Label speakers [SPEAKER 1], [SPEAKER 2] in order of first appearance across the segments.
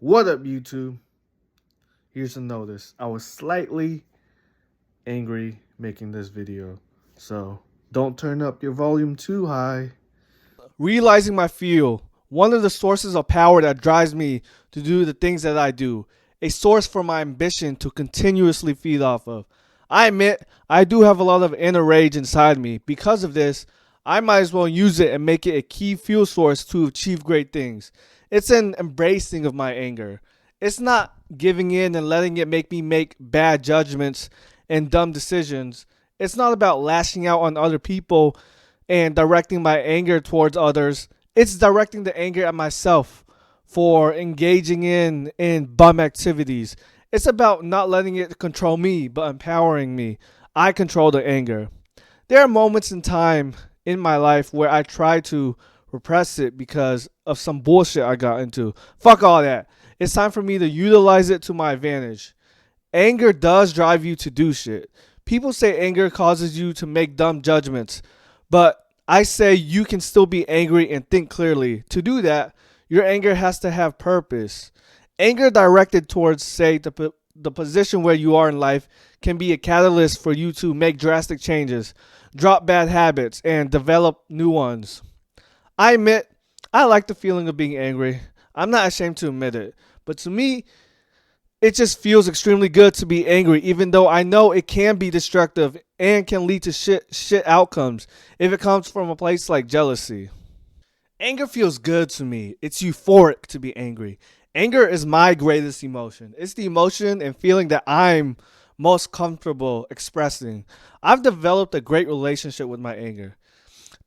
[SPEAKER 1] What up, YouTube? Here's a notice. I was slightly angry making this video, so don't turn up your volume too high.
[SPEAKER 2] Realizing my fuel, one of the sources of power that drives me to do the things that I do, a source for my ambition to continuously feed off of. I admit I do have a lot of inner rage inside me. Because of this, I might as well use it and make it a key fuel source to achieve great things. It's an embracing of my anger. It's not giving in and letting it make me make bad judgments and dumb decisions. It's not about lashing out on other people and directing my anger towards others. It's directing the anger at myself for engaging in bum activities. It's about not letting it control me, but empowering me. I control the anger. There are moments in time in my life where I try to repress it because of some bullshit I got into. Fuck all that. It's time for me to utilize it to my advantage. Anger does drive you to do shit. People say anger causes you to make dumb judgments, but I say you can still be angry and think clearly. To do that, your anger has to have purpose. Anger directed towards, say, the position where you are in life can be a catalyst for you to make drastic changes, drop bad habits, and develop new ones. I admit, I like the feeling of being angry. I'm not ashamed to admit it. But to me, it just feels extremely good to be angry, even though I know it can be destructive and can lead to shit outcomes if it comes from a place like jealousy. Anger feels good to me. It's euphoric to be angry. Anger is my greatest emotion. It's the emotion and feeling that I'm most comfortable expressing. I've developed a great relationship with my anger.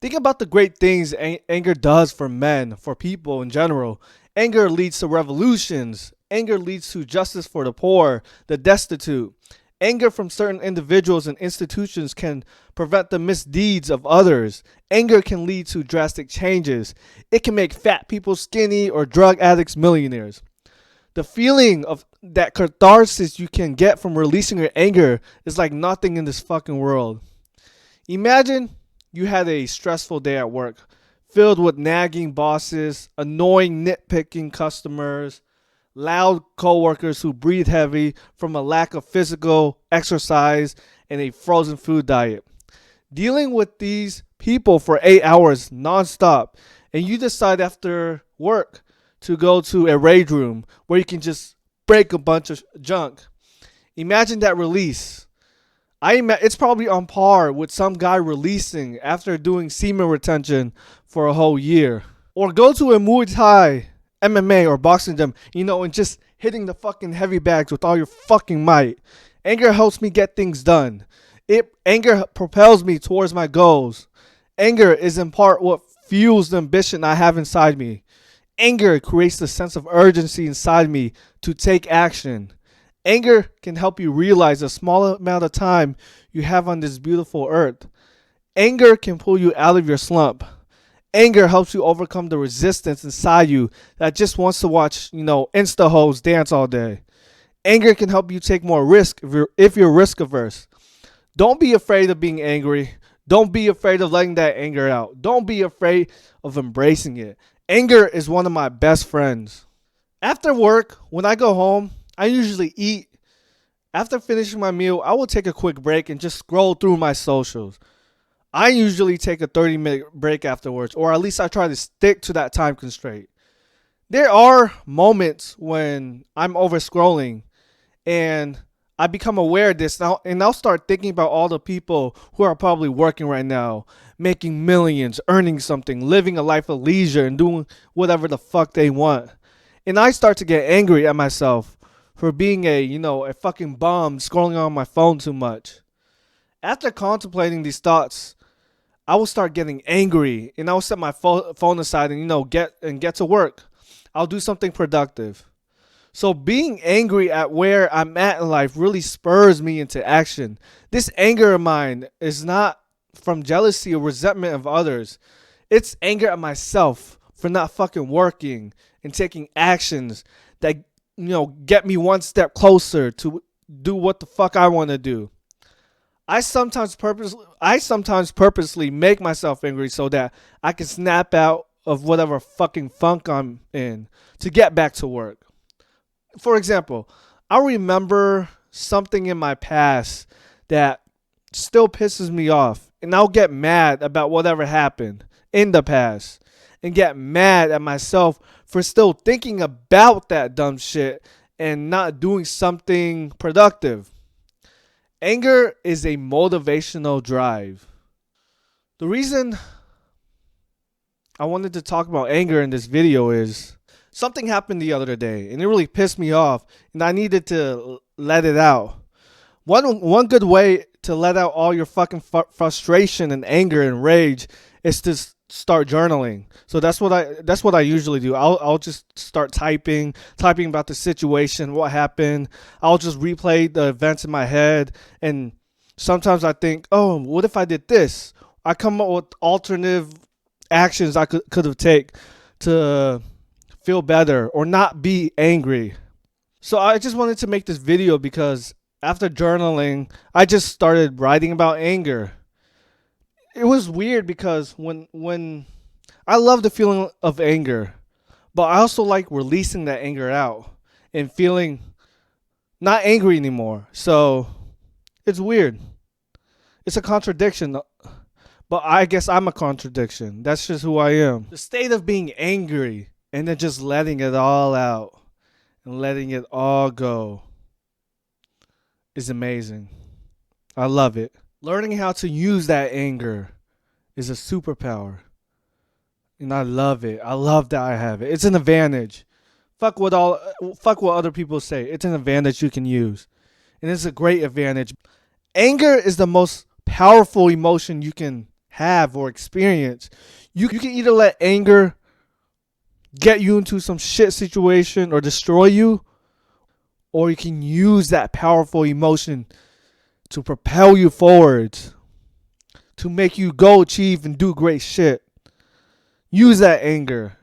[SPEAKER 2] Think about the great things anger does for men, for people in general. Anger leads to revolutions. Anger leads to justice for the poor, the destitute. Anger from certain individuals and institutions can prevent the misdeeds of others. Anger can lead to drastic changes. It can make fat people skinny or drug addicts millionaires. The feeling of that catharsis you can get from releasing your anger is like nothing in this fucking world. Imagine you had a stressful day at work, filled with nagging bosses, annoying nitpicking customers, loud coworkers who breathe heavy from a lack of physical exercise and a frozen food diet. Dealing with these people for 8 hours nonstop, and you decide after work to go to a raid room where you can just break a bunch of junk. Imagine that release. It's probably on par with some guy releasing after doing semen retention for a whole year. Or go to a Muay Thai, MMA, or boxing gym, and just hitting the fucking heavy bags with all your fucking might. Anger helps me get things done. Anger propels me towards my goals. Anger is in part what fuels the ambition I have inside me. Anger creates the sense of urgency inside me to take action. Anger can help you realize the small amount of time you have on this beautiful earth. Anger can pull you out of your slump. Anger helps you overcome the resistance inside you that just wants to watch, Insta hoes dance all day. Anger can help you take more risk if you're risk averse. Don't be afraid of being angry. Don't be afraid of letting that anger out. Don't be afraid of embracing it. Anger is one of my best friends. After work, when I go home, I usually eat. After finishing my meal, I will take a quick break and just scroll through my socials. I usually take a 30-minute break afterwards, or at least I try to stick to that time constraint. There are moments when I'm over scrolling and I become aware of this now, and I'll start thinking about all the people who are probably working right now, making millions, earning something, living a life of leisure, and doing whatever the fuck they want. And I start to get angry at myself for being a fucking bum scrolling on my phone too much. After contemplating these thoughts, I will start getting angry and I'll set my phone aside and get to work. I'll do something productive. So being angry at where I'm at in life really spurs me into action. This anger of mine is not from jealousy or resentment of others. It's anger at myself for not fucking working and taking actions that get me one step closer to do what the fuck I want to do. I sometimes purposely make myself angry so that I can snap out of whatever fucking funk I'm in to get back to work. For example, I remember something in my past that still pisses me off, and I'll get mad about whatever happened in the past and get mad at myself for still thinking about that dumb shit and not doing something productive. Anger is a motivational drive. The reason I wanted to talk about anger in this video is something happened the other day and it really pissed me off and I needed to let it out. One good way to let out all your fucking frustration and anger and rage is to start journaling. So that's what I usually do. I'll just start typing about the situation, what happened. I'll just replay the events in my head, and sometimes I think, "Oh, what if I did this?" I come up with alternative actions I could have take to feel better or not be angry. So I just wanted to make this video because after journaling, I just started writing about anger. It was weird because when I love the feeling of anger, but I also like releasing that anger out and feeling not angry anymore. So it's weird. It's a contradiction, but I guess I'm a contradiction. That's just who I am. The state of being angry and then just letting it all out and letting it all go is amazing. I love it. Learning how to use that anger is a superpower. And I love it. I love that I have it. It's an advantage. Fuck what other people say. It's an advantage you can use. And it's a great advantage. Anger is the most powerful emotion you can have or experience. You can either let anger get you into some shit situation or destroy you, or you can use that powerful emotion to propel you forward, to make you go achieve and do great shit. Use that anger.